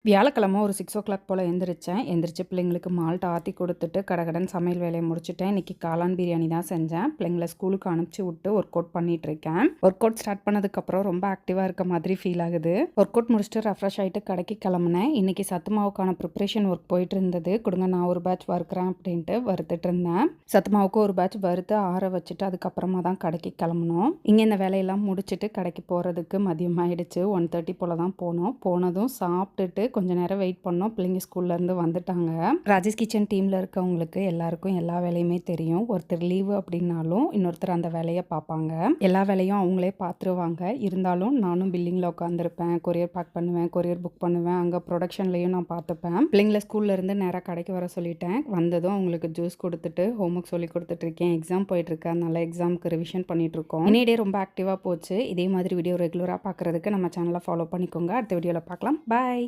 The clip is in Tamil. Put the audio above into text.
வியாழக்கிழமை ஒரு 6:00 போல் எந்திரிச்சேன். எந்திரிச்சு பிள்ளைங்களுக்கு மால்ட் ஆற்றி கொடுத்துட்டு கடகடன்னு சமையல் வேலையை முடிச்சுட்டேன். இன்றைக்கி காளான் பிரியாணி தான் செஞ்சேன். பிள்ளைங்களை ஸ்கூலுக்கு அனுப்பிச்சி விட்டு ஒர்க் அவுட் பண்ணிகிட்ருக்கேன். ஒர்க் அவுட் ஸ்டார்ட் பண்ணதுக்கப்புறம் ரொம்ப ஆக்டிவாக இருக்க மாதிரி ஃபீல் ஆகுது. ஒர்க் அவுட் முடிச்சுட்டு ரெஃப்ரெஷ் ஆகிட்டு கடைக்கு கிளம்புனேன். இன்றைக்கி சத்து மாவுக்கான ப்ரிப்ரேஷன் ஒர்க் போயிட்டு இருந்தது. கொடுங்க நான் ஒரு பேட்ச் வறுக்கிறேன் அப்படின்ட்டு வறுத்துட்டு இருந்தேன். சத்து மாவுக்கு ஒரு பேட்ச் வறுத்து ஆற வச்சுட்டு அதுக்கப்புறமா தான் கடைக்கு கிளம்பணும். இங்கே இந்த வேலையெல்லாம் முடிச்சுட்டு கடைக்கு போகிறதுக்கு மதியம் ஆகிடுச்சு. 1:30 போல் தான் போனதும் சாப்பிட்டுட்டு கொஞ்சம் நேரம் வெயிட் பண்ணோம். பிள்ளைங்க ஸ்கூல்லேருந்து வந்துட்டாங்க. ராஜேஷ் கிச்சன் டீமில் இருக்கவங்களுக்கு எல்லாருக்கும் எல்லா வேலையுமே தெரியும். ஒருத்தர் லீவு அப்படின்னாலும் இன்னொருத்தர் அந்த வேலையை பார்ப்பாங்க. எல்லா வேலையும் அவங்களே பார்த்துருவாங்க. இருந்தாலும் நானும் பில்லிங்கில் உட்காந்துருப்பேன். கொரியர் பேக் பண்ணுவேன், கொரியர் புக் பண்ணுவேன். அங்கே ப்ரொடக்ஷன்லேயும் நான் பார்த்துப்பேன். பிள்ளைங்களை ஸ்கூல்லேருந்து நேராக கடைக்கு வர சொல்லிட்டேன். வந்ததும் அவங்களுக்கு ஜூஸ் கொடுத்துட்டு ஹோம்ஒர்க் சொல்லி கொடுத்துட்ருக்கேன். எக்ஸாம் போயிட்டுருக்கு. அதனால எக்ஸாமுக்கு ரிவிஷன் பண்ணிகிட்ருக்கோம். இன்னையே ரொம்ப ஆக்டிவாக போச்சு. இதே மாதிரி வீடியோ ரெகுலராக பார்க்குறதுக்கு நம்ம சேனலை ஃபாலோ பண்ணிக்கோங்க. அடுத்த வீடியோவில் பார்க்கலாம். பாய்.